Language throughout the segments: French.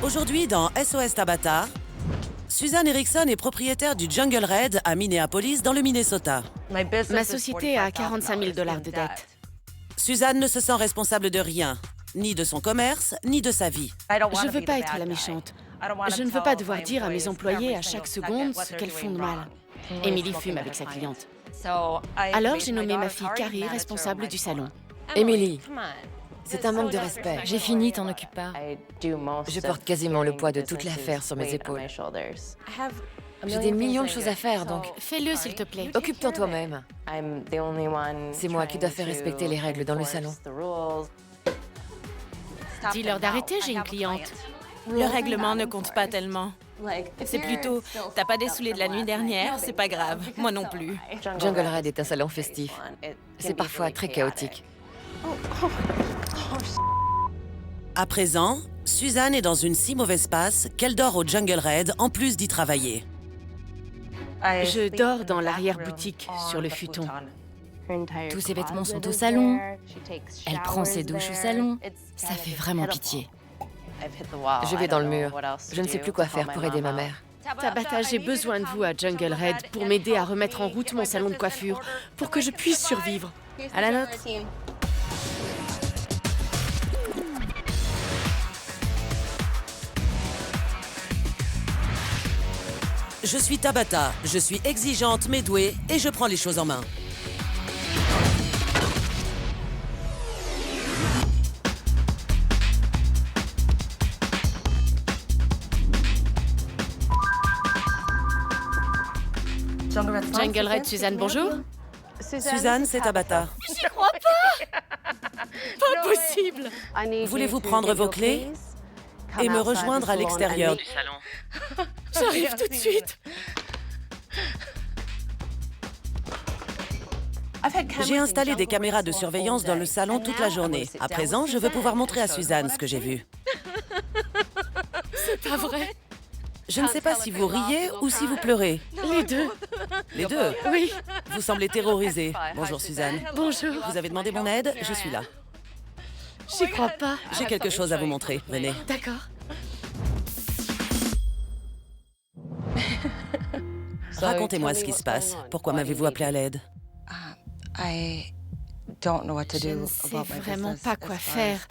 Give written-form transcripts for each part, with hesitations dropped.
Aujourd'hui, dans SOS Tabata, Suzanne Erickson est propriétaire du Jungle Red à Minneapolis, dans le Minnesota. Ma société a 45 000 $ de dette. Suzanne ne se sent responsable de rien, ni de son commerce, ni de sa vie. Je ne veux pas être la méchante. Je ne veux pas devoir dire à mes employés à chaque seconde ce qu'elles font de mal. Emily fume avec sa cliente. Alors j'ai nommé ma fille Carrie responsable du salon. Emily, c'est un manque de respect. J'ai fini, t'en occupe pas. Je porte quasiment le poids de toute l'affaire sur mes épaules. J'ai des millions de choses à faire, donc Fais-le, s'il te plaît. occupe-toi toi-même. C'est moi qui dois faire respecter les règles dans le salon. Dis-leur d'arrêter, j'ai une cliente. Le règlement ne compte pas tellement. C'est plutôt, t'as pas dessoulé de la nuit dernière, c'est pas grave. Moi non plus. Jungle Red est un salon festif. C'est parfois très chaotique. À présent, Suzanne est dans une si mauvaise passe qu'elle dort au Jungle Red en plus d'y travailler. Je dors dans l'arrière-boutique, sur le futon. Tous ses vêtements sont au salon. Elle prend ses douches au salon. Ça fait vraiment pitié. Je vais dans le mur. Je ne sais plus quoi faire pour aider ma mère. Tabata, j'ai besoin de vous à Jungle Red pour m'aider à remettre en route mon salon de coiffure, pour que je puisse survivre. À la nôtre. Je suis Tabata, je suis exigeante mais douée et je prends les choses en main. Jungle Red, Suzanne, bonjour. Suzanne, c'est Tabata. Je crois pas. Pas possible. Voulez-vous prendre vos clés et me rejoindre à l'extérieur du salon? J'arrive tout de suite. J'ai installé des caméras de surveillance dans le salon toute la journée. À présent, je veux pouvoir montrer à Suzanne ce que j'ai vu. C'est pas vrai. Je ne sais pas si vous riez ou si vous pleurez. Les deux. Les deux? Oui. Vous semblez terrorisée. Bonjour Suzanne. Bonjour. Vous avez demandé mon aide, je suis là. J'y crois pas. J'ai quelque chose à vous montrer. Venez. D'accord. Racontez-moi ce qui se passe. Pourquoi m'avez-vous appelé à l'aide? Je ne sais vraiment pas quoi faire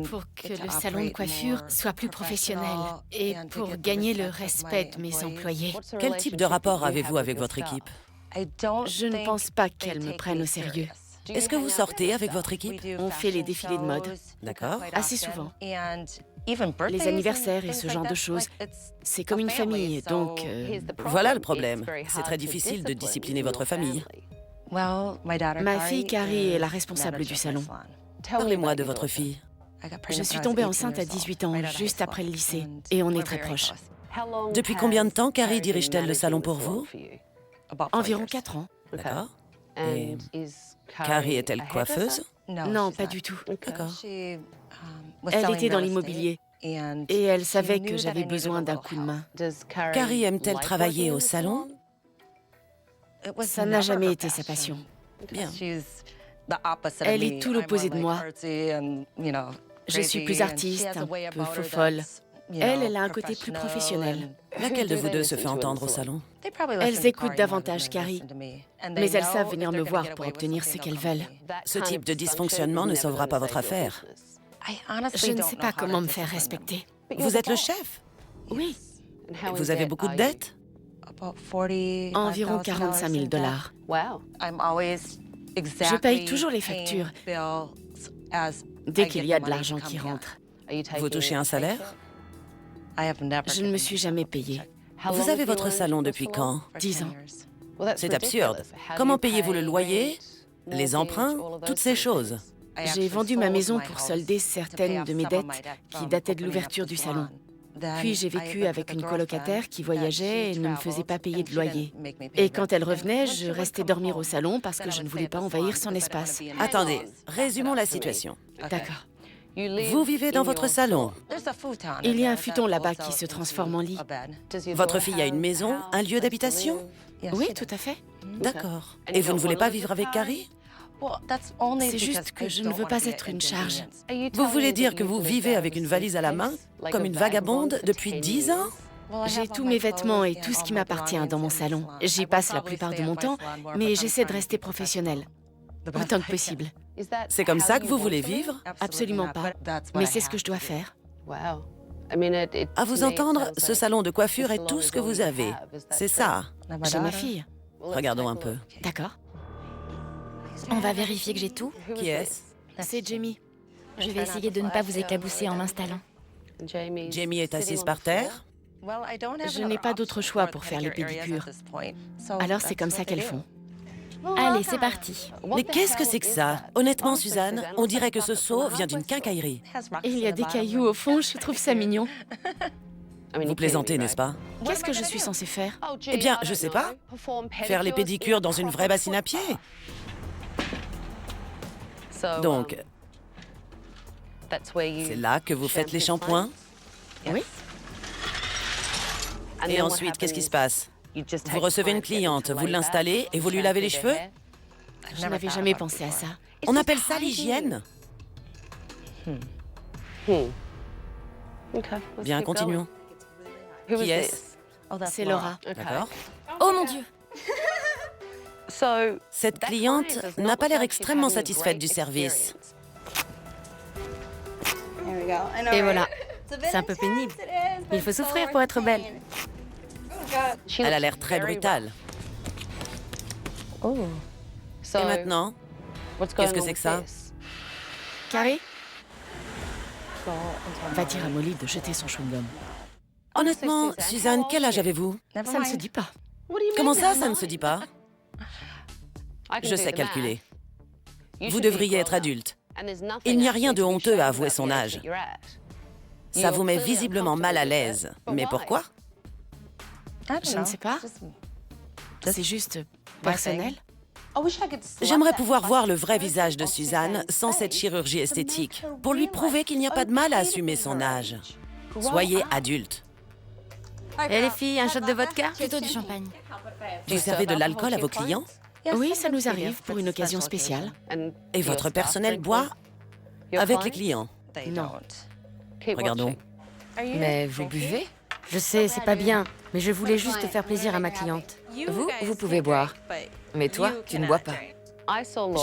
pour que le salon de coiffure soit plus professionnel et pour gagner le respect de mes employés. Quel type de rapport avez-vous avec votre équipe? Je ne pense pas qu'elle me prenne au sérieux. Est-ce que vous sortez avec votre équipe? On fait les défilés de mode, D'accord. assez souvent. Les anniversaires et ce genre de choses. C'est comme une famille, donc... Voilà le problème. C'est très difficile de discipliner votre famille. Ma fille Carrie est la responsable du salon. Parlez-moi de votre fille. Je suis tombée enceinte à 18 ans, juste après le lycée, et on est très proches. Depuis combien de temps Carrie dirige-t-elle le salon pour vous? Environ 4 ans. D'accord. Et Carrie est-elle coiffeuse? Non, pas du tout. D'accord. Elle était dans l'immobilier, et elle savait que j'avais besoin d'un coup de main. Carrie aime-t-elle travailler au salon? Ça n'a jamais été sa passion. Bien. Elle est tout l'opposé de moi. Je suis plus artiste, un peu faux-folle. Elle a un côté plus professionnel. Laquelle de vous deux se fait entendre au salon? Elles écoutent davantage Carrie, mais elles savent venir me voir pour obtenir ce qu'elles veulent. Ce type de dysfonctionnement ne sauvera pas votre affaire. Je ne sais pas comment me faire respecter. Vous êtes le chef? Oui, Vous avez beaucoup de dettes? environ 45 000 $. Je paye toujours les factures dès qu'il y a de l'argent qui rentre. Vous touchez un salaire? Je ne me suis jamais payée. Vous avez votre salon depuis quand? 10 ans. C'est absurde. Comment payez-vous le loyer, les emprunts, toutes ces choses? J'ai vendu ma maison pour solder certaines de mes dettes qui dataient de l'ouverture du salon. Puis j'ai vécu avec une colocataire qui voyageait et ne me faisait pas payer de loyer. Et quand elle revenait, je restais dormir au salon parce que je ne voulais pas envahir son espace. Attendez, résumons la situation. D'accord. Vous vivez dans votre salon. Il y a un futon là-bas qui se transforme en lit. Votre fille a une maison, un lieu d'habitation? Oui, tout à fait. D'accord. Et vous ne voulez pas vivre avec Carrie? C'est juste que je ne veux pas être une charge. Vous voulez dire que vous vivez avec une valise à la main, comme une vagabonde, depuis 10 ans? J'ai tous mes vêtements et tout ce qui m'appartient dans mon salon. J'y passe la plupart de mon temps, mais j'essaie de rester professionnelle, autant que possible. C'est comme ça que vous voulez vivre? Absolument pas, mais c'est ce que je dois faire. À vous entendre, ce salon de coiffure est tout ce que vous avez. C'est ça. J'ai ma fille. Regardons un peu. D'accord. On va vérifier que j'ai tout. Qui est-ce? C'est Jamie. Je vais essayer de ne pas vous éclabousser en m'installant. Jamie est assise par terre. Je n'ai pas d'autre choix pour faire les pédicures. Alors c'est comme ça qu'elles font. Allez, c'est parti. Mais qu'est-ce que c'est que ça? Honnêtement, Suzanne, on dirait que ce seau vient d'une quincaillerie. Et il y a des cailloux au fond, je trouve ça mignon. Vous plaisantez, n'est-ce pas? Qu'est-ce que je suis censée faire? Eh bien, je sais pas. Faire les pédicures dans une vraie bassine à pied. Donc, c'est là que vous faites les shampoings? Oui. Et ensuite, qu'est-ce qui se passe? Vous recevez une cliente, vous l'installez et vous lui lavez les cheveux? Je n'avais jamais pensé à ça. On appelle ça l'hygiène. Bien, continuons. Qui est-ce? C'est Laura. D'accord. Oh mon Dieu! Cette cliente n'a pas l'air extrêmement satisfaite du service. Et voilà. C'est un peu pénible. Il faut souffrir pour être belle. Elle a l'air très brutale. Et maintenant, qu'est-ce que c'est que ça? Carré? Va dire à Molly de jeter son chewing-gum. Honnêtement, Suzanne, quel âge avez-vous? Ça ne se dit pas. Comment ça ne se dit pas? Je sais calculer. Vous devriez être adulte. Il n'y a rien de honteux à avouer son âge. Ça vous met visiblement mal à l'aise. Mais pourquoi? Je ne sais pas. C'est juste personnel. J'aimerais pouvoir voir le vrai visage de Suzanne sans cette chirurgie esthétique, pour lui prouver qu'il n'y a pas de mal à assumer son âge. Soyez adulte. Et les filles, un shot de vodka? Plutôt du champagne. Vous servez de l'alcool à vos clients? Oui, ça nous arrive pour une occasion spéciale. Et votre personnel boit avec les clients? Non. Regardons. Mais vous buvez? Je sais, c'est pas bien, mais je voulais juste faire plaisir à ma cliente. Vous pouvez boire. Mais toi, tu ne bois pas.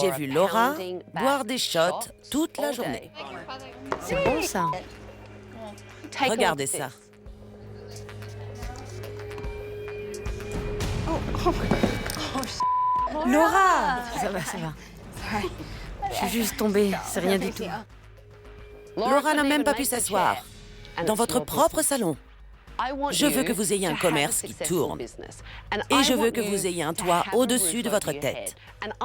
J'ai vu Laura boire des shots toute la journée. C'est bon, ça. Regardez ça. Laura! Ça va, ça va. Je suis juste tombée, c'est rien du tout. Laura n'a même pas pu s'asseoir. Dans votre propre salon. Je veux que vous ayez un commerce qui tourne. Et je veux que vous ayez un toit au-dessus de votre tête.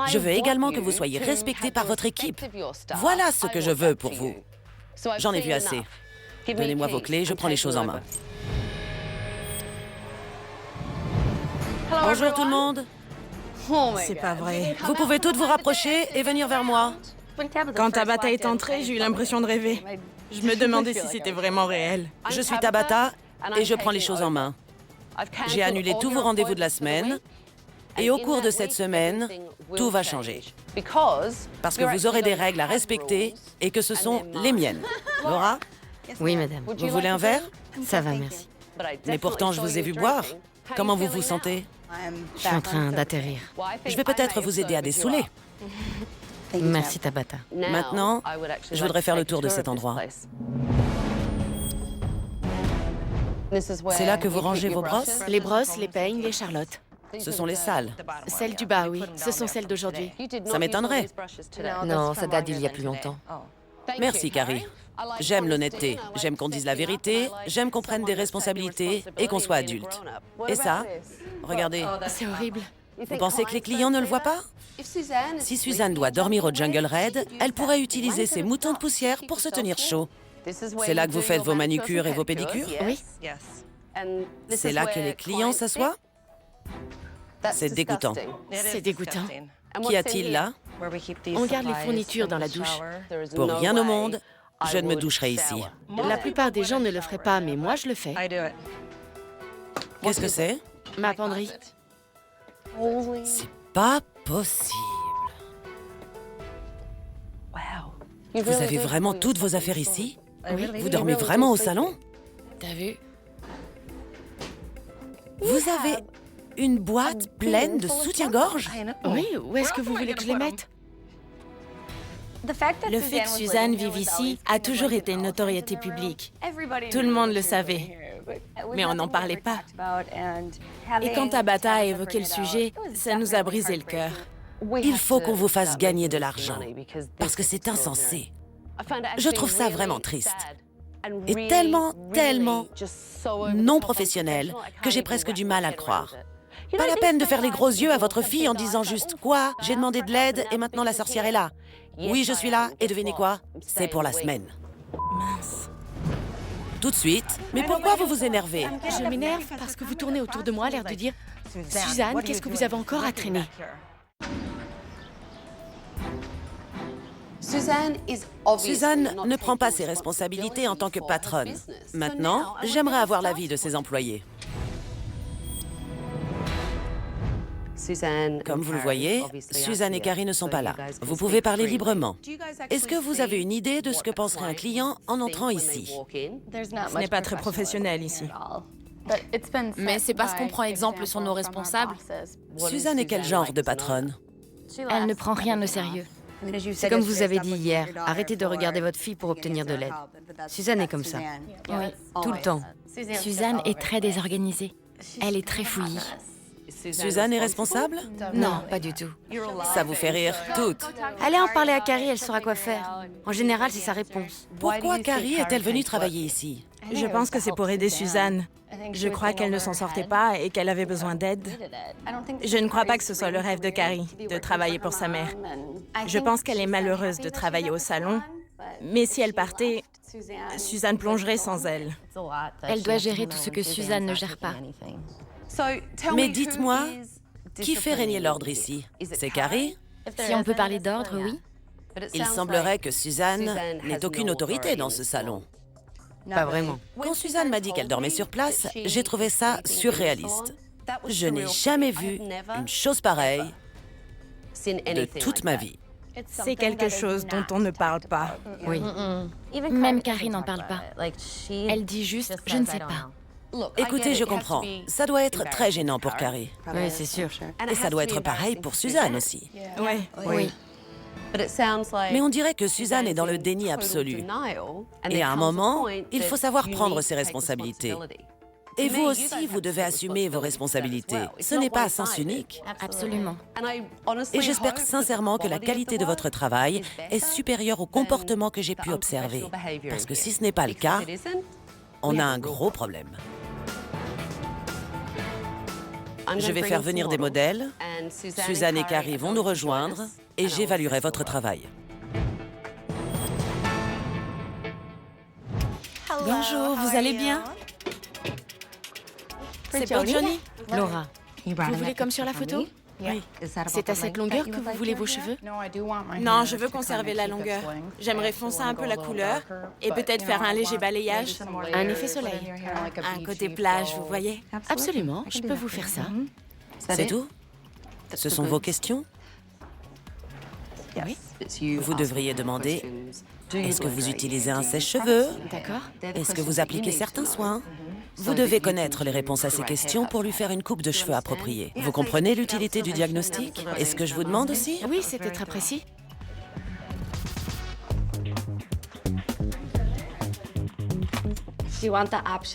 Je veux également que vous soyez respecté par votre équipe. Voilà ce que je veux pour vous. J'en ai vu assez. Donnez-moi vos clés, je prends les choses en main. Bonjour tout le monde. C'est pas vrai. Vous pouvez toutes vous rapprocher et venir vers moi. Quand Tabata est entrée, j'ai eu l'impression de rêver. Je me demandais si c'était vraiment réel. Je suis Tabata et je prends les choses en main. J'ai annulé tous vos rendez-vous de la semaine et au cours de cette semaine, tout va changer. Parce que vous aurez des règles à respecter et que ce sont les miennes. Laura, Oui, madame. vous voulez un verre? Ça va, merci. Mais pourtant, je vous ai vu boire. Comment vous vous sentez? Je suis en train d'atterrir. Je vais peut-être vous aider à dessouler. Merci, Tabata. Maintenant, je voudrais faire le tour de cet endroit. C'est là que vous rangez vos brosses? Les brosses, les peignes, les charlottes. Ce sont les salles. Celles du bas, oui. Ce sont celles d'aujourd'hui. Ça m'étonnerait. Non, ça date d'il y a plus longtemps. Merci, Carrie. J'aime l'honnêteté. J'aime qu'on dise la vérité. J'aime qu'on prenne des responsabilités et qu'on soit adulte. Et ça, regardez. C'est horrible. Vous pensez que les clients ne le voient pas? Si Suzanne doit dormir au Jungle Red, elle pourrait utiliser ses moutons de poussière pour se tenir chaud. C'est là que vous faites vos manucures et vos pédicures? Oui. C'est là que les clients s'assoient? C'est dégoûtant. C'est dégoûtant. Qu'y a-t-il là? On garde les fournitures dans la douche. Pour rien au monde, je ne me doucherai ici. La plupart des gens ne le feraient pas, mais moi, je le fais. Qu'est-ce que c'est? Ma penderie. C'est pas possible. Vous avez vraiment toutes vos affaires ici? Oui. Vous dormez vraiment au salon? T'as vu? Vous avez une boîte pleine de soutien-gorge? Oui, où est-ce que vous voulez que je les mette? Le fait que Suzanne vive ici a toujours été une notoriété publique. Tout le monde le savait, mais on n'en parlait pas. Et quand Tabata a évoqué le sujet, ça nous a brisé le cœur. Il faut qu'on vous fasse gagner de l'argent, parce que c'est insensé. Je trouve ça vraiment triste. Et tellement non professionnel que j'ai presque du mal à le croire. Pas la peine de faire les gros yeux à votre fille en disant juste « Quoi? J'ai demandé de l'aide et maintenant la sorcière est là. Oui, je suis là et devinez quoi? C'est pour la semaine. » Mince. Tout de suite. Mais pourquoi vous vous énervez? Je m'énerve parce que vous tournez autour de moi à l'air de dire « Suzanne, qu'est-ce que vous avez encore à traîner ?» Suzanne ne prend pas ses responsabilités en tant que patronne. Maintenant, j'aimerais avoir l'avis de ses employés. Comme vous le voyez, Suzanne et Carrie ne sont pas là. Vous pouvez parler librement. Est-ce que vous avez une idée de ce que penserait un client en entrant ici? Ce n'est pas très professionnel ici. Mais c'est parce qu'on prend exemple sur nos responsables. Suzanne est quel genre de patronne? Elle ne prend rien au sérieux. C'est comme vous avez dit hier, arrêtez de regarder votre fille pour obtenir de l'aide. Suzanne est comme ça. Oui. Tout le temps. Suzanne est très désorganisée. Elle est très fouillie. Suzanne est responsable? Non, pas du tout. Ça vous fait rire toutes. Allez en parler à Carrie, elle saura quoi faire. En général, c'est sa réponse. Pourquoi Carrie est-elle venue travailler ici? Je pense que c'est pour aider Suzanne. Je crois qu'elle ne s'en sortait pas et qu'elle avait besoin d'aide. Je ne crois pas que ce soit le rêve de Carrie, de travailler pour sa mère. Je pense qu'elle est malheureuse de travailler au salon, mais si elle partait, Suzanne plongerait sans elle. Elle doit gérer tout ce que Suzanne ne gère pas. Mais dites-moi, qui fait régner l'ordre ici? C'est Carrie? Si on peut parler d'ordre, oui. Il semblerait que Suzanne n'ait aucune autorité dans ce salon. Pas vraiment. Quand Suzanne m'a dit qu'elle dormait sur place, j'ai trouvé ça surréaliste. Je n'ai jamais vu une chose pareille de toute ma vie. C'est quelque chose dont on ne parle pas. Oui. Même Carrie n'en parle pas. Elle dit juste « je ne sais pas ». Écoutez, je comprends. Ça doit être très gênant pour Carrie. Oui, c'est sûr. Et ça doit être pareil pour Suzanne aussi. Ouais. Oui. Mais on dirait que Suzanne est dans le déni absolu. Et à un moment, il faut savoir prendre ses responsabilités. Et vous aussi, vous devez assumer vos responsabilités. Ce n'est pas à sens unique. Absolument. Et j'espère sincèrement que la qualité de votre travail est supérieure au comportement que j'ai pu observer. Parce que si ce n'est pas le cas, on a un gros problème. Je vais faire venir des modèles. Suzanne et Carrie vont nous rejoindre et j'évaluerai votre travail. Bonjour, vous allez bien? C'est pour Johnny? Laura, Vous voulez comme sur la photo? Oui. C'est à cette longueur que vous voulez vos cheveux? Non, je veux conserver la longueur. J'aimerais foncer un peu la couleur et peut-être faire un léger balayage. Un effet soleil. Un côté plage, vous voyez? Absolument, je peux vous faire ça. C'est tout? Ce sont vos questions? Oui. Vous devriez demander, est-ce que vous utilisez un sèche-cheveux? D'accord. Est-ce que vous appliquez certains soins? Vous devez connaître les réponses à ces questions pour lui faire une coupe de cheveux appropriée. Vous comprenez l'utilité du diagnostic? Est-ce que je vous demande aussi? Oui, c'était très précis.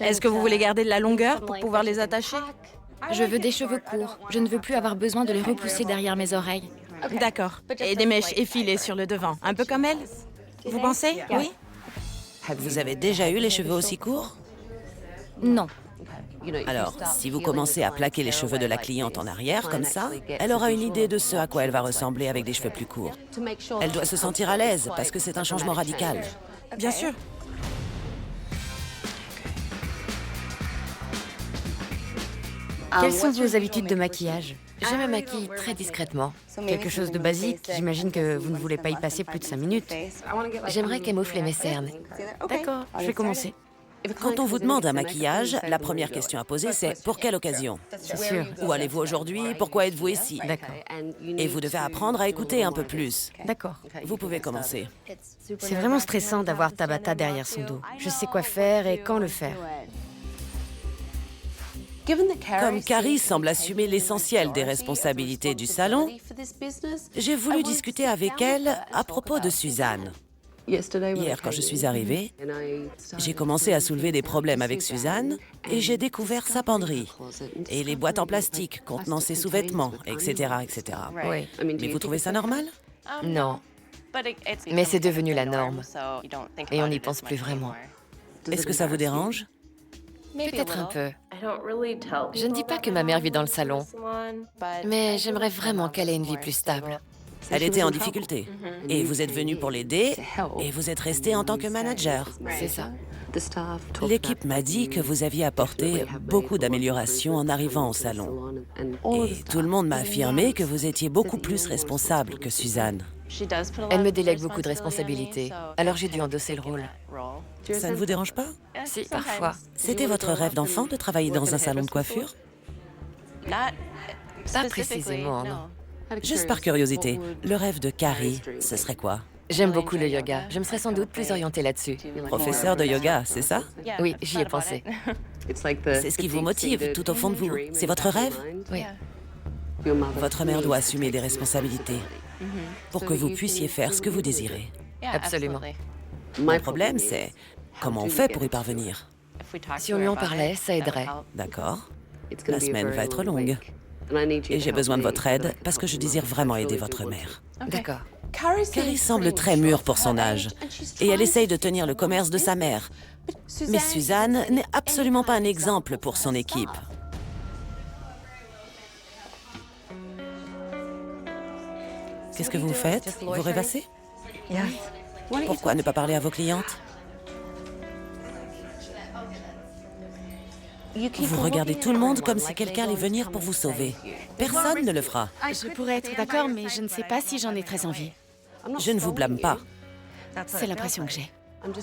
Est-ce que vous voulez garder de la longueur pour pouvoir les attacher? Je veux des cheveux courts. Je ne veux plus avoir besoin de les repousser derrière mes oreilles. D'accord. Et des mèches effilées sur le devant, un peu comme elle? Vous pensez? Oui? Vous avez déjà eu les cheveux aussi courts? Non. Alors, si vous commencez à plaquer les cheveux de la cliente en arrière, comme ça, elle aura une idée de ce à quoi elle va ressembler avec des cheveux plus courts. Elle doit se sentir à l'aise, parce que c'est un changement radical. Bien sûr. quelles sont vos habitudes de maquillage? Je me maquille très discrètement. Quelque chose de basique. J'imagine que vous ne voulez pas y passer plus de 5 minutes. J'aimerais camoufler mes cernes. D'accord, je vais commencer. Quand on vous demande un maquillage, la première question à poser, c'est « Pour quelle occasion ?» C'est sûr. Où allez-vous aujourd'hui? Pourquoi êtes-vous ici? D'accord. Et vous devez apprendre à écouter un peu plus. D'accord. Vous pouvez commencer. C'est vraiment stressant d'avoir Tabata derrière son dos. Je sais quoi faire et quand le faire. Comme Carrie semble assumer l'essentiel des responsabilités du salon, j'ai voulu discuter avec elle à propos de Suzanne. Hier, quand je suis arrivée, j'ai commencé à soulever des problèmes avec Suzanne et j'ai découvert sa penderie et les boîtes en plastique contenant ses sous-vêtements, etc., etc. Oui. Mais vous trouvez ça normal? Non, mais c'est devenu la norme. Et on n'y pense plus vraiment. Est-ce que ça vous dérange? Peut-être un peu. Je ne dis pas que ma mère vit dans le salon, mais j'aimerais vraiment qu'elle ait une vie plus stable. Elle était en difficulté et vous êtes venu pour l'aider et vous êtes resté en tant que manager. C'est ça. L'équipe m'a dit que vous aviez apporté beaucoup d'améliorations en arrivant au salon. Et tout le monde m'a affirmé que vous étiez beaucoup plus responsable que Suzanne. Elle me délègue beaucoup de responsabilités, alors j'ai dû endosser le rôle. Ça ne vous dérange pas? Si, parfois. C'était votre rêve d'enfant de travailler dans un salon de coiffure? Pas précisément, non. Juste par curiosité, le rêve de Carrie, ce serait quoi? J'aime beaucoup le yoga. Je me serais sans doute plus orientée là-dessus. Professeur de yoga, c'est ça? Oui, j'y ai pensé. C'est ce qui vous motive tout au fond de vous. C'est votre rêve? Oui. Votre mère doit assumer des responsabilités pour que vous puissiez faire ce que vous désirez. Absolument. Le problème, c'est comment on fait pour y parvenir? Si on lui en parlait, ça aiderait. D'accord. La semaine va être longue. Et j'ai besoin de votre aide parce que je désire vraiment aider votre mère. D'accord. Carrie semble très mûre pour son âge et elle essaye de tenir le commerce de sa mère. Mais Suzanne n'est absolument pas un exemple pour son équipe. Qu'est-ce que vous faites? Vous rêvassez? Pourquoi ne pas parler à vos clientes? Vous regardez tout le monde comme si quelqu'un allait venir pour vous sauver. Personne ne le fera. Je pourrais être d'accord, mais je ne sais pas si j'en ai très envie. Je ne vous blâme pas. C'est l'impression que j'ai.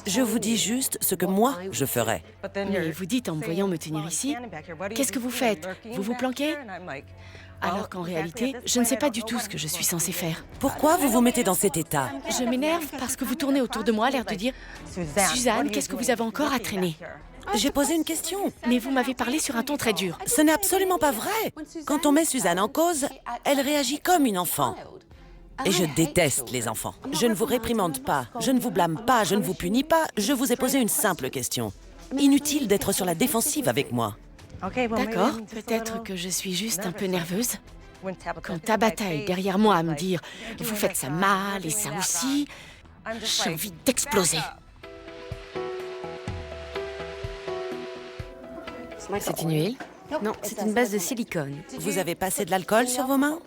Je vous dis juste ce que moi, je ferais. Mais vous dites en me voyant me tenir ici, qu'est-ce que vous faites? Vous vous planquez? Alors qu'en réalité, je ne sais pas du tout ce que je suis censée faire. Pourquoi vous vous mettez dans cet état? Je m'énerve parce que vous tournez autour de moi, l'air de dire « Suzanne, qu'est-ce que vous avez encore à traîner ?» J'ai posé une question. Mais vous m'avez parlé sur un ton très dur. Ce n'est absolument pas vrai. Quand on met Suzanne en cause, elle réagit comme une enfant. Et je déteste les enfants. Je ne vous réprimande pas, je ne vous blâme pas, je ne vous punis pas. Je vous ai posé une simple question. Inutile d'être sur la défensive avec moi. D'accord, peut-être que je suis juste un peu nerveuse. Quand Tabata est derrière moi à me dire « Vous faites ça mal et ça aussi », j'ai envie d'exploser. C'est une huile? Non, c'est une base de silicone. Vous avez passé de l'alcool sur vos mains?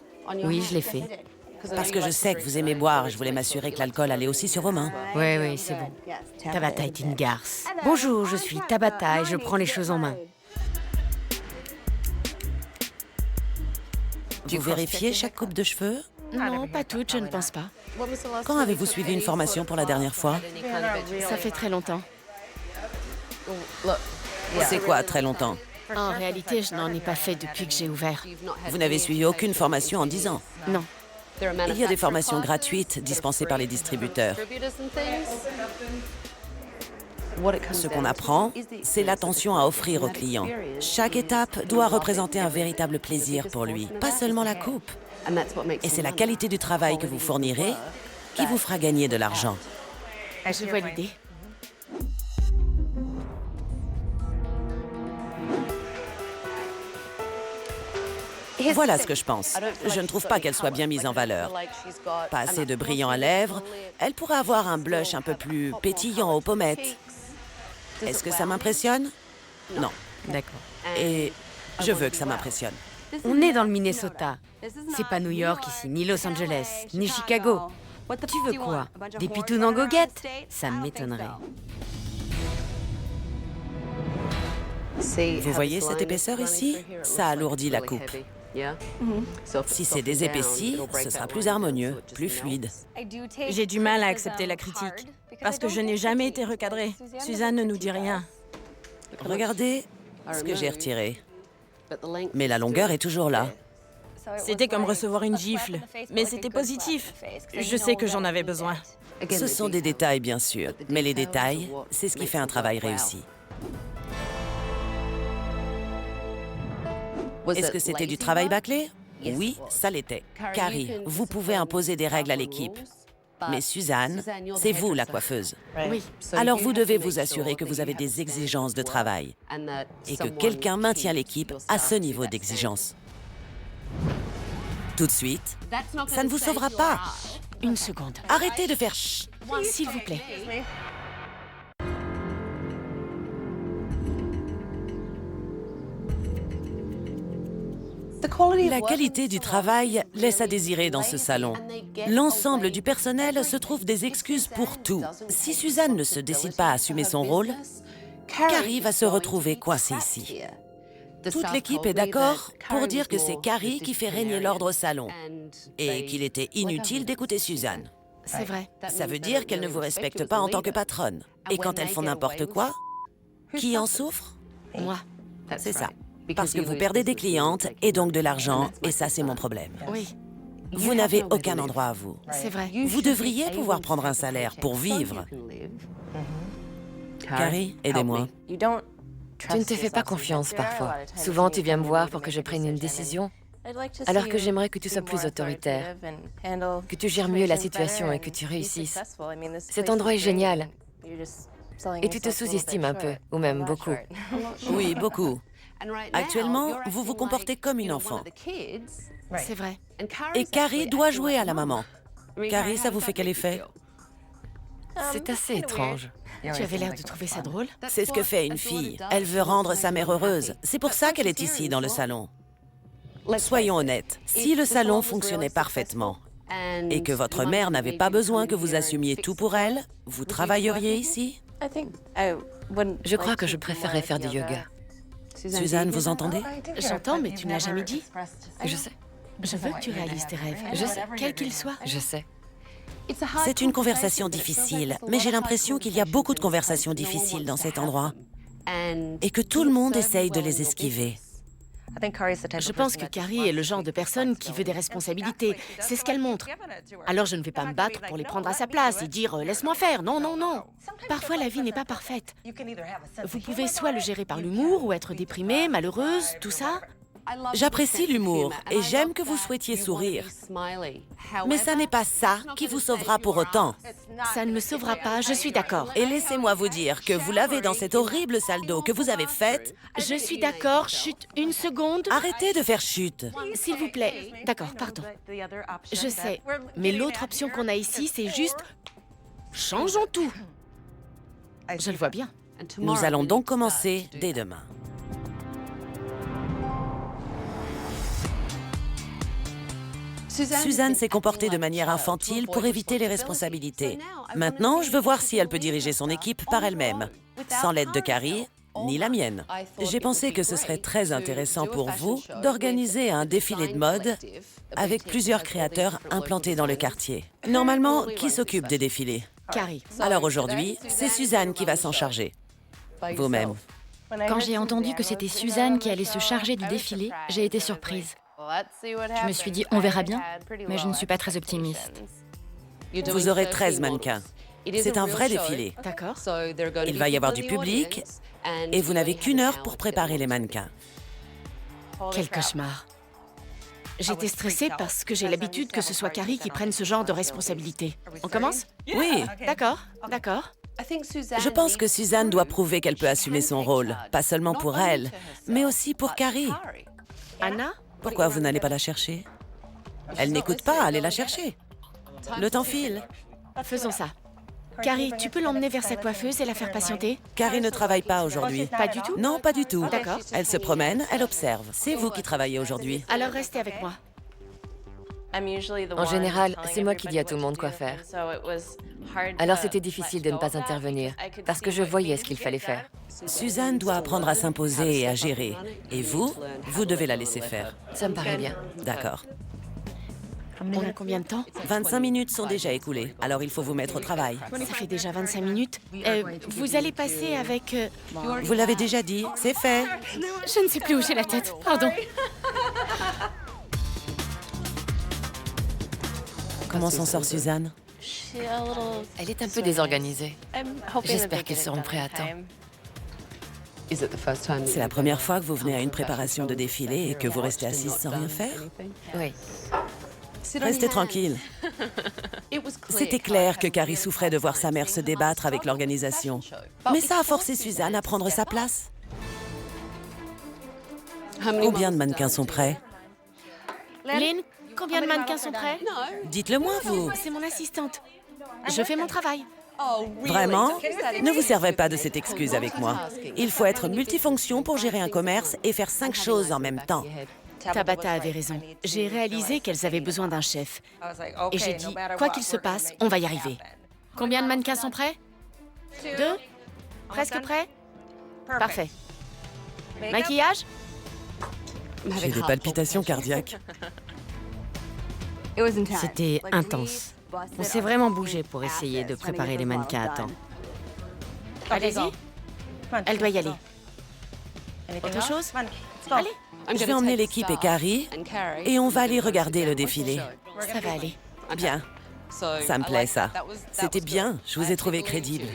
Oui, je l'ai fait. Parce que je sais que vous aimez boire et je voulais m'assurer que l'alcool allait aussi sur vos mains. Oui, oui, c'est bon. Tabata est une garce. Bonjour, je suis Tabata et je prends les choses en main. Vous vérifiez chaque coupe de cheveux? Non, pas toutes, je ne pense pas. Quand avez-vous suivi une formation pour la dernière fois? Ça fait très longtemps. C'est quoi, très longtemps? En réalité, je n'en ai pas fait depuis que j'ai ouvert. Vous n'avez suivi aucune formation en 10 ans. Non. Il y a des formations gratuites dispensées par les distributeurs. Ce qu'on apprend, c'est l'attention à offrir au client. Chaque étape doit représenter un véritable plaisir pour lui, pas seulement la coupe. Et c'est la qualité du travail que vous fournirez qui vous fera gagner de l'argent. Je vois l'idée. Voilà ce que je pense. Je ne trouve pas qu'elle soit bien mise en valeur. Pas assez de brillant à lèvres. Elle pourrait avoir un blush un peu plus pétillant aux pommettes. Est-ce que ça m'impressionne? Non. D'accord. Et je veux que ça m'impressionne. On est dans le Minnesota. C'est pas New York ici, ni Los Angeles, ni Chicago. Tu veux quoi? Des pitounes en goguettes? Ça m'étonnerait. Vous voyez cette épaisseur ici? Ça alourdit la coupe. Si c'est désépaissi, ce sera plus harmonieux, plus fluide. J'ai du mal à accepter la critique parce que je n'ai jamais été recadrée. Suzanne ne nous dit rien. Regardez ce que j'ai retiré. Mais la longueur est toujours là. C'était comme recevoir une gifle, mais c'était positif. Je sais que j'en avais besoin. Ce sont des détails, bien sûr, mais les détails, c'est ce qui fait un travail réussi. Est-ce que c'était du travail bâclé? Oui, ça l'était. Carrie, vous pouvez imposer des règles à l'équipe. Mais Suzanne, c'est vous la coiffeuse. Oui. Alors vous devez vous assurer que vous avez des exigences de travail et que quelqu'un maintient l'équipe à ce niveau d'exigence. Tout de suite, ça ne vous sauvera pas. Une seconde. Arrêtez de faire chut. S'il vous plaît. La qualité du travail laisse à désirer dans ce salon. L'ensemble du personnel se trouve des excuses pour tout. Si Suzanne ne se décide pas à assumer son rôle, Carrie va se retrouver coincée ici. Toute l'équipe est d'accord pour dire que c'est Carrie qui fait régner l'ordre au salon et qu'il était inutile d'écouter Suzanne. C'est vrai. Ça veut dire qu'elle ne vous respecte pas en tant que patronne. Et quand elles font n'importe quoi, qui en souffre? Moi. C'est ça. Parce que vous perdez des clientes et donc de l'argent, et ça, c'est mon problème. Oui, Vous n'avez aucun endroit à vous. c'est vrai. Vous devriez pouvoir prendre un salaire pour vivre. Carrie, aidez-moi. Tu ne te fais pas confiance parfois. Souvent, tu viens me voir pour que je prenne une décision, alors que j'aimerais que tu sois plus autoritaire, que tu gères mieux la situation et que tu réussisses. Cet endroit est génial. Et tu te sous-estimes un peu, ou même beaucoup. Oui, beaucoup. Actuellement, vous vous comportez comme une enfant. C'est vrai. Et Carrie doit jouer à la maman. Carrie, ça vous fait quel effet? C'est assez étrange. Tu avais l'air de trouver ça drôle. C'est ce que fait une fille. Elle veut rendre sa mère heureuse. C'est pour ça qu'elle est ici, dans le salon. Soyons honnêtes, si le salon fonctionnait parfaitement et que votre mère n'avait pas besoin que vous assumiez tout pour elle, vous travailleriez ici? Je crois que je préférerais faire du yoga. Suzanne, vous entendez? J'entends, mais tu ne l'as jamais dit. Je sais, Je veux que tu réalises tes rêves. Je sais. Quels qu'ils soient. je sais. C'est une conversation difficile, mais j'ai l'impression qu'il y a beaucoup de conversations difficiles dans cet endroit et que tout le monde essaye de les esquiver. Je pense que Carrie est le genre de personne qui veut des responsabilités. C'est ce qu'elle montre. Alors je ne vais pas me battre pour les prendre à sa place et dire « laisse-moi faire ». Non, non, non. Parfois, la vie n'est pas parfaite. Vous pouvez soit le gérer par l'humour ou être déprimée, malheureuse, tout ça. J'apprécie l'humour et j'aime que vous souhaitiez sourire. Mais ça n'est pas ça qui vous sauvera pour autant. Ça ne me sauvera pas, je suis d'accord. Et laissez-moi vous dire que vous l'avez dans cette horrible salle d'eau que vous avez faite. Je suis d'accord, chut, une seconde. Arrêtez de faire chute. S'il vous plaît. D'accord, pardon. Je sais, mais l'autre option qu'on a ici, c'est juste... changeons tout. Je le vois bien. Nous allons donc commencer dès demain. Suzanne s'est comportée de manière infantile pour éviter les responsabilités. Maintenant, je veux voir si elle peut diriger son équipe par elle-même, sans l'aide de Carrie, ni la mienne. J'ai pensé que ce serait très intéressant pour vous d'organiser un défilé de mode avec plusieurs créateurs implantés dans le quartier. Normalement, qui s'occupe des défilés? Carrie. Alors aujourd'hui, c'est Suzanne qui va s'en charger. Vous-même. Quand j'ai entendu que c'était Suzanne qui allait se charger du défilé, j'ai été surprise. Je me suis dit, on verra bien, mais je ne suis pas très optimiste. Vous aurez 13 mannequins. C'est un vrai défilé. D'accord. Il va y avoir du public et vous n'avez qu'une heure pour préparer les mannequins. Quel cauchemar. J'étais stressée parce que j'ai l'habitude que ce soit Carrie qui prenne ce genre de responsabilité. On commence? Oui, D'accord, d'accord. je pense que Suzanne doit prouver qu'elle peut assumer son rôle, pas seulement pour elle, mais aussi pour Carrie. Anna? Pourquoi vous n'allez pas la chercher? Elle n'écoute pas, allez la chercher. Le temps file. Faisons ça. Carrie, tu peux l'emmener vers sa coiffeuse et la faire patienter? Carrie ne travaille pas aujourd'hui. Pas du tout? Non, pas du tout. D'accord. Elle se promène, elle observe. C'est vous qui travaillez aujourd'hui. Alors restez avec moi. En général, c'est moi qui dis à tout le monde quoi faire. Alors c'était difficile de ne pas intervenir, parce que je voyais ce qu'il fallait faire. Suzanne doit apprendre à s'imposer et à gérer. Et vous, vous devez la laisser faire. Ça me paraît bien. D'accord. On a combien de temps? 25 minutes sont déjà écoulées, alors il faut vous mettre au travail. Ça fait déjà 25 minutes. Vous allez passer avec... Vous l'avez déjà dit, c'est fait. Je ne sais plus où j'ai la tête, pardon. Comment s'en sort Suzanne? Elle est un peu désorganisée. J'espère qu'ils seront prêts à temps. C'est la première fois que vous venez à une préparation de défilé et que vous restez assise sans rien faire? Oui. Restez tranquille. C'était clair que Carrie souffrait de voir sa mère se débattre avec l'organisation. Mais ça a forcé Suzanne à prendre sa place. Combien de mannequins sont prêts? Lynn, combien de mannequins sont prêts? Dites-le moi, vous. C'est mon assistante. Je fais mon travail. Vraiment? Ne vous servez pas de cette excuse avec moi. Il faut être multifonction pour gérer un commerce et faire 5 choses en même temps. Tabata avait raison. J'ai réalisé qu'elles avaient besoin d'un chef. Et j'ai dit, quoi qu'il se passe, on va y arriver. Combien de mannequins sont prêts? 2? Presque prêts? Parfait. Maquillage? J'ai des palpitations cardiaques. C'était intense. On s'est vraiment bougé pour essayer de préparer les mannequins à temps. Allez-y. Elle doit y aller. Autre chose? Allez. Je vais emmener l'équipe et Carrie et on va aller regarder le défilé. Ça va aller. Bien. Ça me plaît, ça. C'était bien. Je vous ai trouvé crédible.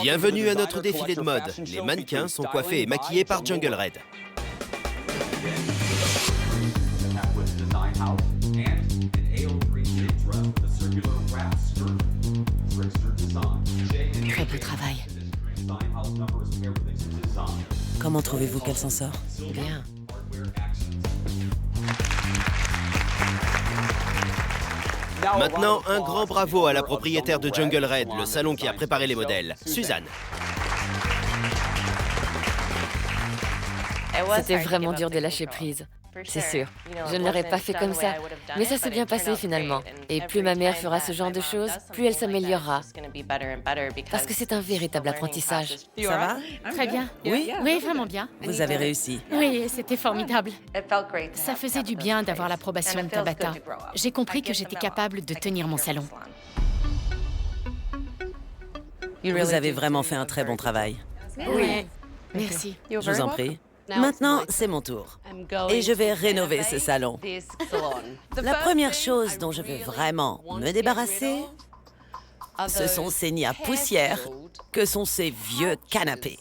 Bienvenue à notre défilé de mode. Les mannequins sont coiffés et maquillés par Jungle Red. Très beau travail. Comment trouvez-vous qu'elle s'en sort? Bien. Maintenant, un grand bravo à la propriétaire de Jungle Red, le salon qui a préparé les modèles, Suzanne. C'était vraiment dur de lâcher prise. C'est sûr. Je ne l'aurais pas fait comme ça. Mais ça s'est bien passé finalement. Et plus ma mère fera ce genre de choses, plus elle s'améliorera. Parce que c'est un véritable apprentissage. Ça va? Très bien. Oui? Oui, vraiment bien. Vous avez réussi. Oui, c'était formidable. Ça faisait du bien d'avoir l'approbation de Tabata. J'ai compris que j'étais capable de tenir mon salon. Vous avez vraiment fait un très bon travail. Oui. Merci. Je vous en prie. Maintenant, c'est mon tour. Et je vais rénover ce salon. La première chose dont je veux vraiment me débarrasser, ce sont ces nids à poussière que sont ces vieux canapés.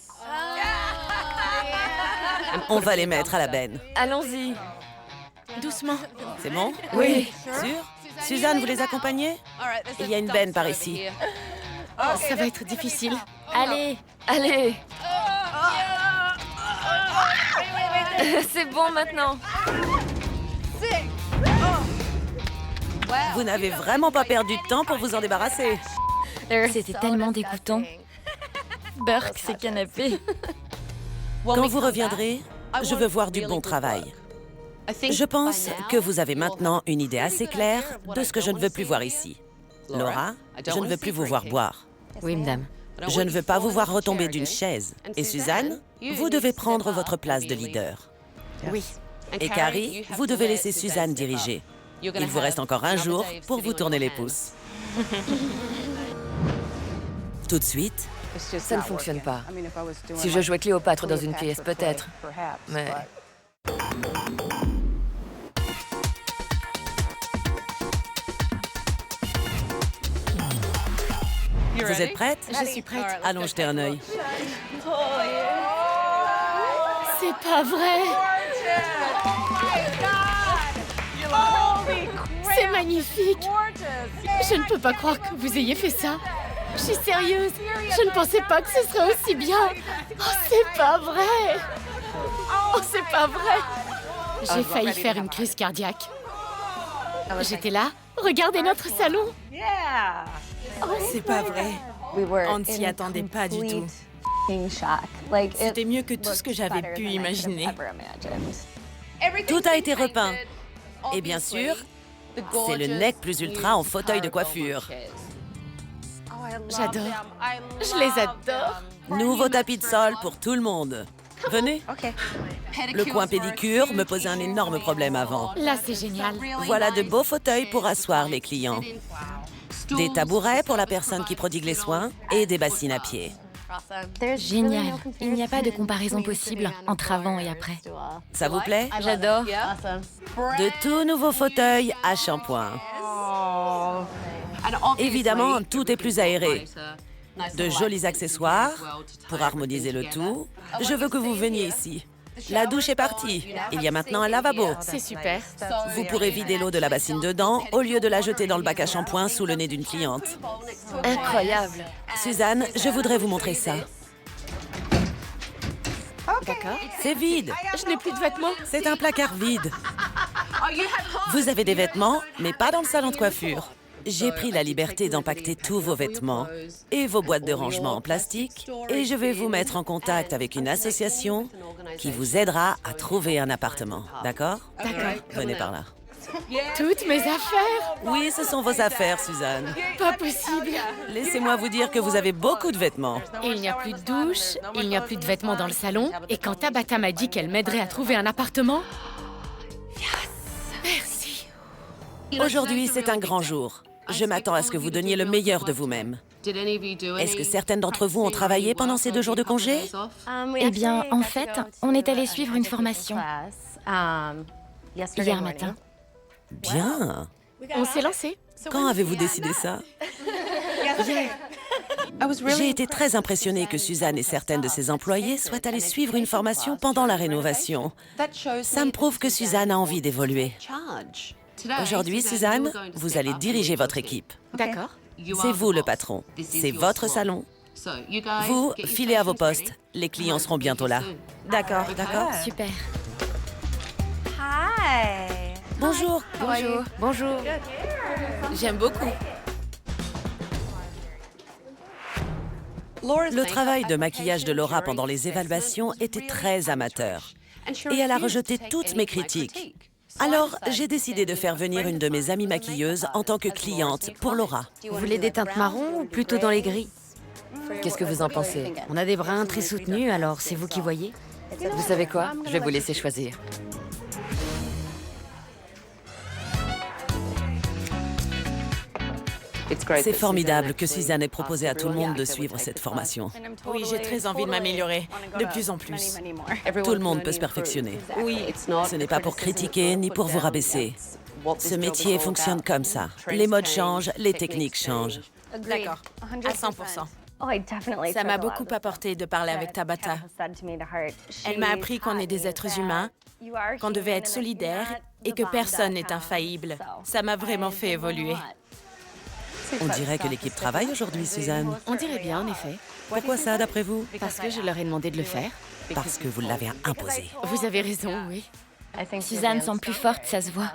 On va les mettre à la benne. Allons-y. Doucement. C'est bon? Oui. Sûr? Suzanne, vous les accompagnez? Il y a une benne par ici. Ça va être difficile. Allez. Allez. C'est bon maintenant. Vous n'avez vraiment pas perdu de temps pour vous en débarrasser. C'était tellement dégoûtant. Burke, ces canapés. Quand vous reviendrez, je veux voir du bon travail. Je pense que vous avez maintenant une idée assez claire de ce que je ne veux plus voir ici. Laura, je ne veux plus vous voir boire. Oui, madame. Je ne veux pas vous voir retomber d'une chaise. Et Suzanne, vous devez prendre votre place de leader. Oui. Et Carrie, vous devez laisser Suzanne diriger. Il vous reste encore un jour pour vous tourner les pouces. Tout de suite, Ça ne fonctionne pas. Si je jouais Cléopâtre dans une pièce, peut-être. Mais... vous êtes prête? Je suis prête. Allons jeter un œil. C'est pas vrai. C'est magnifique. Je ne peux pas croire que vous ayez fait ça. Je suis sérieuse. Je ne pensais pas que ce serait aussi bien. Oh, c'est pas vrai. Oh, c'est pas vrai. J'ai failli faire une crise cardiaque. J'étais là. Regardez notre salon. Oh, c'est pas vrai. On ne s'y attendait pas du tout. C'était mieux que tout ce que j'avais pu imaginer. Tout a été repeint. Et bien sûr, c'est le nec plus ultra en fauteuil de coiffure. J'adore. Je les adore. Nouveau tapis de sol pour tout le monde. Venez. Le coin pédicure me posait un énorme problème avant. Là, c'est génial. Voilà de beaux fauteuils pour asseoir les clients. Des tabourets pour la personne qui prodigue les soins et des bassines à pied. Génial. Il n'y a pas de comparaison possible entre avant et après. Ça vous plaît? J'adore. De tout nouveaux fauteuils à shampoing. Évidemment, tout est plus aéré. De jolis accessoires pour harmoniser le tout. Je veux que vous veniez ici. La douche est partie. Il y a maintenant un lavabo. C'est super. Vous pourrez vider l'eau de la bassine dedans au lieu de la jeter dans le bac à shampoing sous le nez d'une cliente. Incroyable. Suzanne, je voudrais vous montrer ça. D'accord. C'est vide. Je n'ai plus de vêtements. C'est un placard vide. Vous avez des vêtements, mais pas dans le salon de coiffure. J'ai pris la liberté d'empacter tous vos vêtements et vos boîtes de rangement en plastique et je vais vous mettre en contact avec une association qui vous aidera à trouver un appartement. D'accord? D'accord. Venez par là. Toutes mes affaires? Oui, ce sont vos affaires, Suzanne. Pas possible. Laissez-moi vous dire que vous avez beaucoup de vêtements. Il n'y a plus de douche, il n'y a plus de vêtements dans le salon. Et quand Tabata m'a dit qu'elle m'aiderait à trouver un appartement... Merci. Aujourd'hui, c'est un grand jour. Je m'attends à ce que vous donniez le meilleur de vous-même. Est-ce que certaines d'entre vous ont travaillé pendant ces 2 jours de congé? Eh bien, en fait, on est allé suivre une formation hier matin. Bien. On s'est lancé. Quand avez-vous décidé ça? J'ai été très impressionnée que Suzanne et certaines de ses employées soient allées suivre une formation pendant la rénovation. Ça me prouve que Suzanne a envie d'évoluer. Aujourd'hui, Suzanne, vous allez diriger votre équipe. D'accord. C'est vous le patron. C'est votre salon. Vous, filez à vos postes. Les clients seront bientôt là. D'accord. D'accord? Super. Bonjour. Bonjour. Bonjour. J'aime beaucoup. Le travail de maquillage de Laura pendant les évaluations était très amateur. Et elle a rejeté toutes mes critiques. Alors, j'ai décidé de faire venir une de mes amies maquilleuses en tant que cliente pour Laura. Vous voulez des teintes marron ou plutôt dans les gris? Qu'est-ce que vous en pensez? On a des bruns très soutenus, alors c'est vous qui voyez. Vous savez quoi? Je vais vous laisser choisir. C'est formidable que Suzanne ait proposé à tout le monde de suivre cette formation. Oui, j'ai très envie de m'améliorer, de plus en plus. Tout le monde peut se perfectionner. Oui, Ce n'est pas pour critiquer ni pour vous rabaisser. Ce métier fonctionne comme ça. Les modes changent, les techniques changent. d'accord, à 100%. Ça m'a beaucoup apporté de parler avec Tabata. Elle m'a appris qu'on est des êtres humains, qu'on devait être solidaires et que personne n'est infaillible. Ça m'a vraiment fait évoluer. On dirait que l'équipe travaille aujourd'hui, Suzanne. On dirait bien, en effet. Pourquoi ça, d'après vous? Parce que je leur ai demandé de le faire. Parce que vous l'avez imposé. Vous avez raison, oui. Suzanne semble plus forte, ça se voit.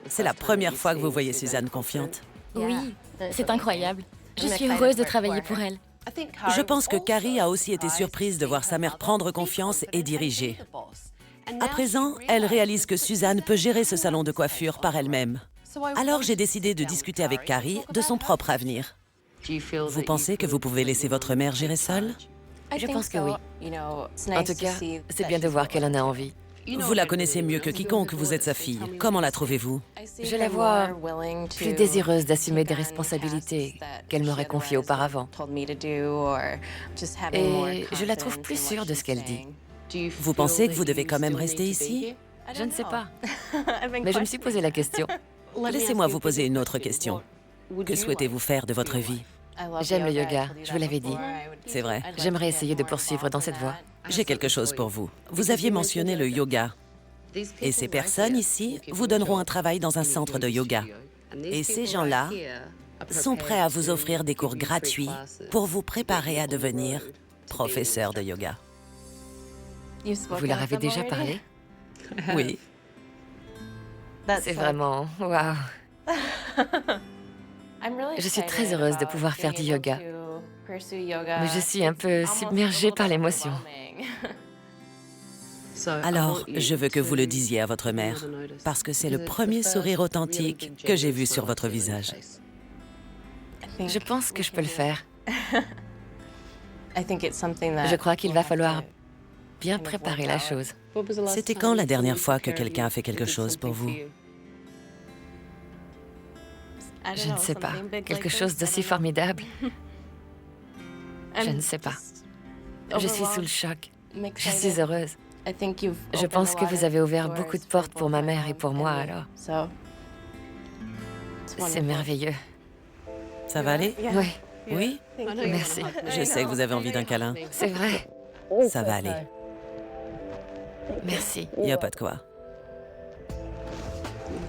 C'est la première fois que vous voyez Suzanne confiante. Oui, c'est incroyable. Je suis heureuse de travailler pour elle. Je pense que Carrie a aussi été surprise de voir sa mère prendre confiance et diriger. À présent, elle réalise que Suzanne peut gérer ce salon de coiffure par elle-même. Alors j'ai décidé de discuter avec Carrie de son propre avenir. Vous pensez que vous pouvez laisser votre mère gérer seule? Je pense que oui. En tout cas, c'est bien de voir qu'elle en a envie. Vous la connaissez mieux que quiconque, vous êtes sa fille. Comment la trouvez-vous? Je la vois plus désireuse d'assumer des responsabilités qu'elle m'aurait confiées auparavant. Et je la trouve plus sûre de ce qu'elle dit. Vous pensez que vous devez quand même rester ici? Je ne sais pas. Mais je me suis posé la question. Laissez-moi vous poser une autre question. Que souhaitez-vous faire de votre vie? J'aime le yoga, je vous l'avais dit. C'est vrai. J'aimerais essayer de poursuivre dans cette voie. J'ai quelque chose pour vous. Vous aviez mentionné le yoga. Et ces personnes ici vous donneront un travail dans un centre de yoga. Et ces gens-là sont prêts à vous offrir des cours gratuits pour vous préparer à devenir professeur de yoga. Vous leur avez déjà parlé? Oui. C'est vraiment... Waouh! Je suis très heureuse de pouvoir faire du yoga. Mais je suis un peu submergée par l'émotion. Alors, je veux que vous le disiez à votre mère, parce que c'est le premier sourire authentique que j'ai vu sur votre visage. Je pense que je peux le faire. Je crois qu'il va falloir bien préparé la chose. C'était quand la dernière fois que quelqu'un a fait quelque chose pour vous? Je ne sais pas. Quelque chose d'aussi formidable. Je ne sais pas. Je suis sous le choc. Je suis heureuse. Je pense que vous avez ouvert beaucoup de portes pour ma mère et pour moi, alors. C'est merveilleux. Ça va aller? Oui, Oui? merci. Je sais que vous avez envie d'un câlin. C'est vrai. Ça va aller. Merci. Il n'y a pas de quoi.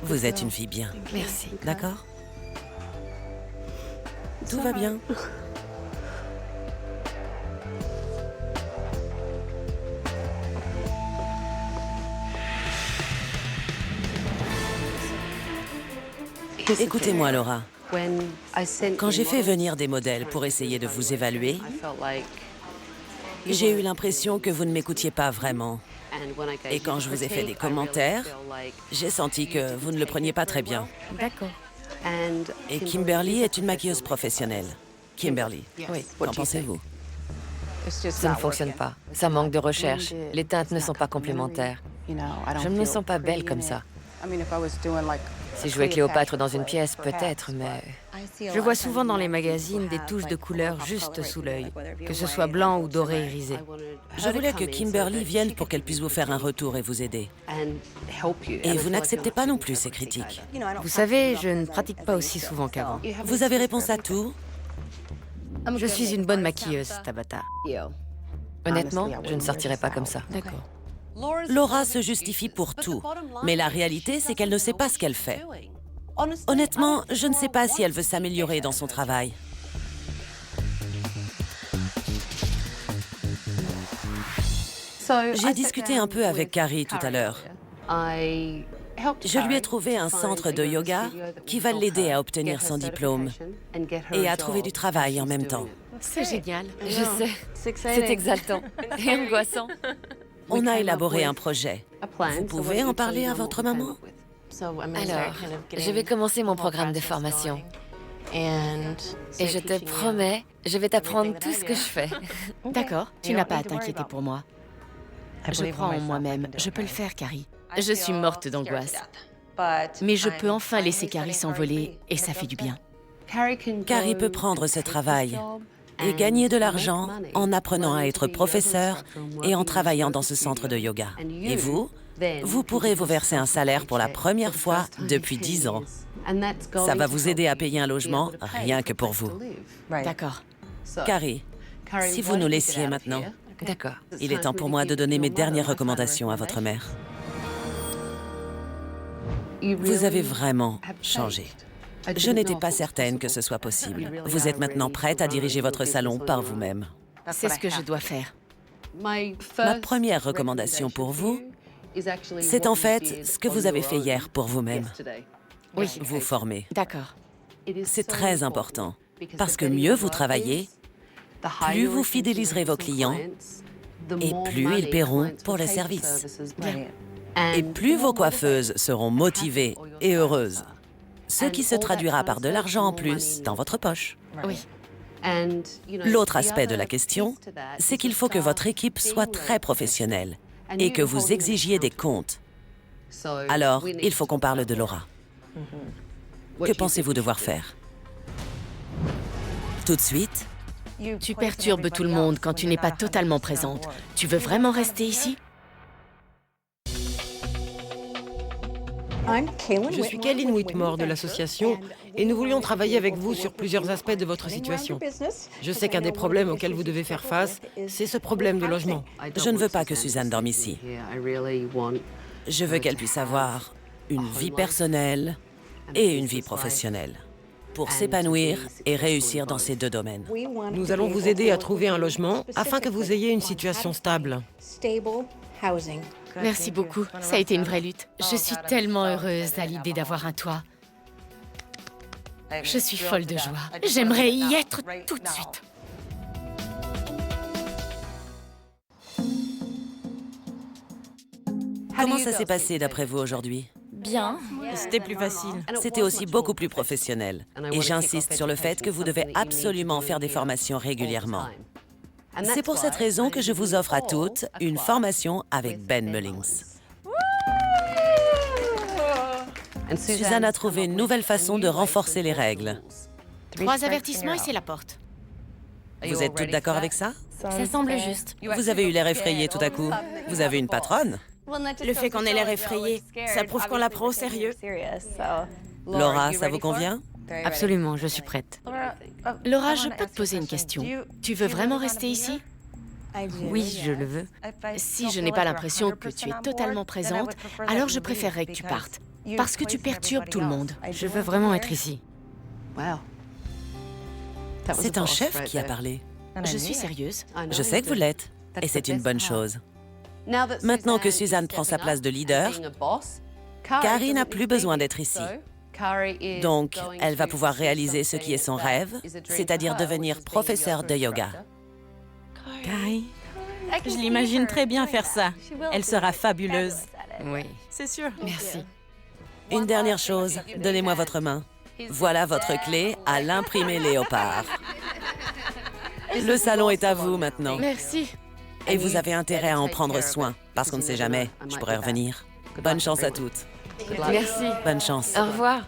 Vous êtes une fille bien, Merci. d'accord? Tout va bien. Écoutez-moi, Laura. Quand j'ai fait venir des modèles pour essayer de vous évaluer, j'ai eu l'impression que vous ne m'écoutiez pas vraiment. Et quand je vous ai fait des commentaires, j'ai senti que vous ne le preniez pas très bien. D'accord. Et Kimberly est une maquilleuse professionnelle. Kimberly, Oui, qu'en pensez-vous? ça ne fonctionne pas. Ça manque de recherche. Les teintes ne sont pas complémentaires. Je ne me sens pas belle comme ça. Si je jouais Cléopâtre dans une pièce, peut-être, mais... Je vois souvent dans les magazines des touches de couleur juste sous l'œil, que ce soit blanc ou doré irisé. Je voulais que Kimberly vienne pour qu'elle puisse vous faire un retour et vous aider. Et vous n'acceptez pas non plus ces critiques. Vous savez, je ne pratique pas aussi souvent qu'avant. Vous avez réponse à tout? Je suis une bonne maquilleuse, Tabata. Honnêtement, je ne sortirai pas comme ça. D'accord. Laura se justifie pour tout, mais la réalité, c'est qu'elle ne sait pas ce qu'elle fait. Honnêtement, je ne sais pas si elle veut s'améliorer dans son travail. J'ai discuté un peu avec Carrie tout à l'heure. Je lui ai trouvé un centre de yoga qui va l'aider à obtenir son diplôme et à trouver du travail en même temps. C'est génial. Je sais. C'est exaltant et angoissant. On a élaboré un projet. Vous pouvez en parler à votre maman? Alors, je vais commencer mon programme de formation. Et je te promets, je vais t'apprendre tout ce que je fais. D'accord, tu n'as pas à t'inquiéter pour moi. Je crois en moi-même. Je peux le faire, Carrie. Je suis morte d'angoisse. Mais je peux enfin laisser Carrie s'envoler et ça fait du bien. Carrie peut prendre ce travail et gagner de l'argent en apprenant à être professeur et en travaillant dans ce centre de yoga. Et vous pourrez vous verser un salaire pour la première fois depuis 10 ans. Ça va vous aider à payer un logement rien que pour vous. D'accord. Carrie, si vous nous laissiez maintenant, D'accord. il est temps pour moi de donner mes dernières recommandations à votre mère. Vous avez vraiment changé. Je n'étais pas certaine que ce soit possible. Vous êtes maintenant prête à diriger votre salon par vous-même. C'est ce que je dois faire. Ma première recommandation pour vous, c'est en fait ce que vous avez fait hier pour vous-même. Oui. Vous former. D'accord. C'est très important, parce que mieux vous travaillez, plus vous fidéliserez vos clients et plus ils paieront pour le service. Bien. Et plus vos coiffeuses seront motivées et heureuses, ce qui se traduira par de l'argent en plus dans votre poche. Oui. L'autre aspect de la question, c'est qu'il faut que votre équipe soit très professionnelle et que vous exigiez des comptes. Alors, il faut qu'on parle de Laura. Que pensez-vous devoir faire? Tout de suite? Tu perturbes tout le monde quand tu n'es pas totalement présente. Tu veux vraiment rester ici? Je suis Kaylin Whitmore de l'association et nous voulions travailler avec vous sur plusieurs aspects de votre situation. Je sais qu'un des problèmes auxquels vous devez faire face, c'est ce problème de logement. Je ne veux pas que Suzanne dorme ici. Je veux qu'elle puisse avoir une vie personnelle et une vie professionnelle pour s'épanouir et réussir dans ces deux domaines. Nous allons vous aider à trouver un logement afin que vous ayez une situation stable. Merci beaucoup. Ça a été une vraie lutte. Je suis tellement heureuse à l'idée d'avoir un toit. Je suis folle de joie. J'aimerais y être tout de suite. Comment ça s'est passé d'après vous aujourd'hui? Bien. C'était plus facile. C'était aussi beaucoup plus professionnel. Et j'insiste sur le fait que vous devez absolument faire des formations régulièrement. C'est pour cette raison que je vous offre à toutes une formation avec Ben Mullings. Suzanne a trouvé une nouvelle façon de renforcer les règles. 3 avertissements et c'est la porte. Vous êtes toutes d'accord avec ça? Ça semble juste. Vous avez eu l'air effrayé tout à coup. Vous avez une patronne? Le fait qu'on ait l'air effrayé, ça prouve qu'on la prend au sérieux. Laura, ça vous convient? Absolument, je suis prête. Laura, je peux te poser une question. Tu veux vraiment rester ici? Oui, je le veux. Si je n'ai pas l'impression que tu es totalement présente, alors je préférerais que tu partes. Parce que tu perturbes tout le monde. Je veux vraiment être ici. C'est un chef qui a parlé. Je suis sérieuse. Je sais que vous l'êtes. Et c'est une bonne chose. Maintenant que Suzanne prend sa place de leader, Carrie n'a plus besoin d'être ici. Donc, elle va pouvoir réaliser ce qui est son rêve, c'est-à-dire devenir professeure de yoga. Carrie, je l'imagine très bien faire ça. Elle sera fabuleuse. Oui. C'est sûr. Merci. Une dernière chose, donnez-moi votre main. Voilà votre clé à l'imprimé léopard. Le salon est à vous maintenant. Merci. Et vous avez intérêt à en prendre soin, parce qu'on ne sait jamais, je pourrais revenir. Bonne chance à toutes. Merci. Bonne chance. Au revoir.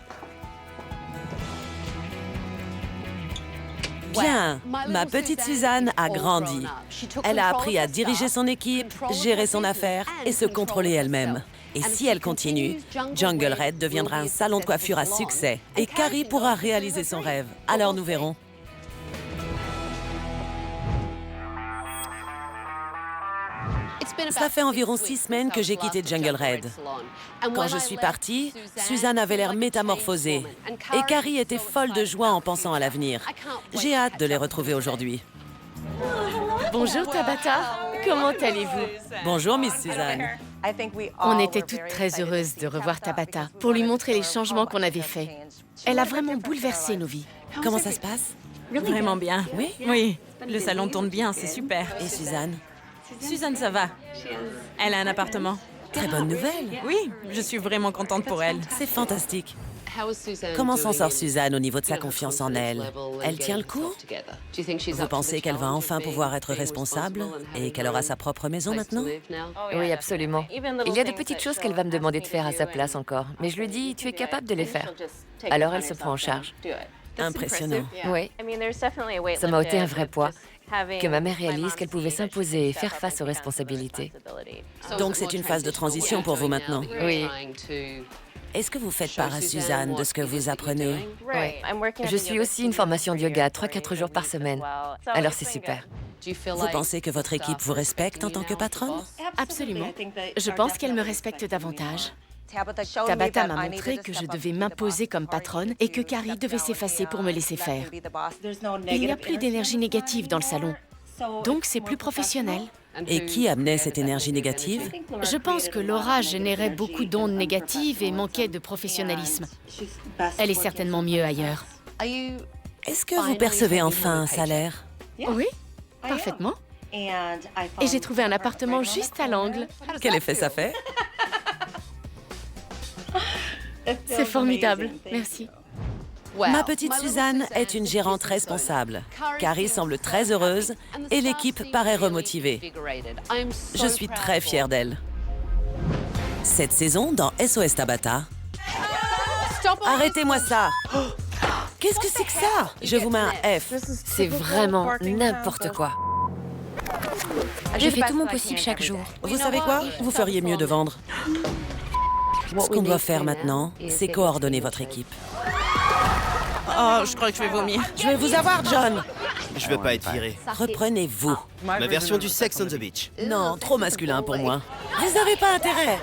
Bien, ma petite Suzanne a grandi. Elle a appris à diriger son équipe, gérer son affaire et se contrôler elle-même. Et si elle continue, Jungle Red deviendra un salon de coiffure à succès. Et Carrie pourra réaliser son rêve. Alors nous verrons. Ça fait environ 6 semaines que j'ai quitté Jungle Red. Quand je suis partie, Suzanne avait l'air métamorphosée. Et Carrie était folle de joie en pensant à l'avenir. J'ai hâte de les retrouver aujourd'hui. Bonjour Tabata. Comment allez-vous? Bonjour, Miss Suzanne. On était toutes très heureuses de revoir Tabata pour lui montrer les changements qu'on avait faits. Elle a vraiment bouleversé nos vies. Comment ça se passe? Vraiment bien. Oui? Oui, le salon tourne bien, c'est super. Et Suzanne? Suzanne, ça va. Elle a un appartement. Très bonne nouvelle. Oui, je suis vraiment contente pour elle. C'est fantastique. Comment s'en sort Suzanne au niveau de sa confiance en elle? Elle tient le coup? Vous pensez qu'elle va enfin pouvoir être responsable et qu'elle aura sa propre maison maintenant? Oui, absolument. Il y a de petites choses qu'elle va me demander de faire à sa place encore, mais je lui dis, tu es capable de les faire. Alors elle se prend en charge. Impressionnant. Oui. Ça m'a ôté un vrai poids, que ma mère réalise qu'elle pouvait s'imposer et faire face aux responsabilités. Donc c'est une phase de transition pour vous maintenant. Oui. Est-ce que vous faites part à Suzanne de ce que vous apprenez? Oui. Je suis aussi une formation de yoga 3-4 jours par semaine. Alors c'est super. Vous pensez que votre équipe vous respecte en tant que patronne? Absolument. Je pense qu'elle me respecte davantage. Tabata m'a montré que je devais m'imposer comme patronne et que Carrie devait s'effacer pour me laisser faire. Il n'y a plus d'énergie négative dans le salon. Donc c'est plus professionnel. Et qui amenait cette énergie négative? Je pense que Laura générait beaucoup d'ondes négatives et manquait de professionnalisme. Elle est certainement mieux ailleurs. Est-ce que vous percevez enfin un salaire? Oui, parfaitement. Et j'ai trouvé un appartement juste à l'angle. Quel effet ça fait? C'est formidable, merci. Ma petite Suzanne est une gérante responsable. Carrie semble très heureuse et l'équipe paraît remotivée. Je suis très fière d'elle. Cette saison, dans SOS Tabata... Arrêtez-moi ça! Qu'est-ce que c'est que ça? Je vous mets un F. C'est vraiment n'importe quoi. Je fais tout mon possible chaque jour. Vous savez quoi? Vous feriez mieux de vendre. Ce qu'on doit faire maintenant, c'est coordonner votre équipe. Oh, je crois que je vais vomir. Je vais vous avoir, John! Je veux pas être viré. Reprenez-vous. Ma version du Sex on the Beach. Non, trop masculin pour moi. Vous n'avez pas intérêt.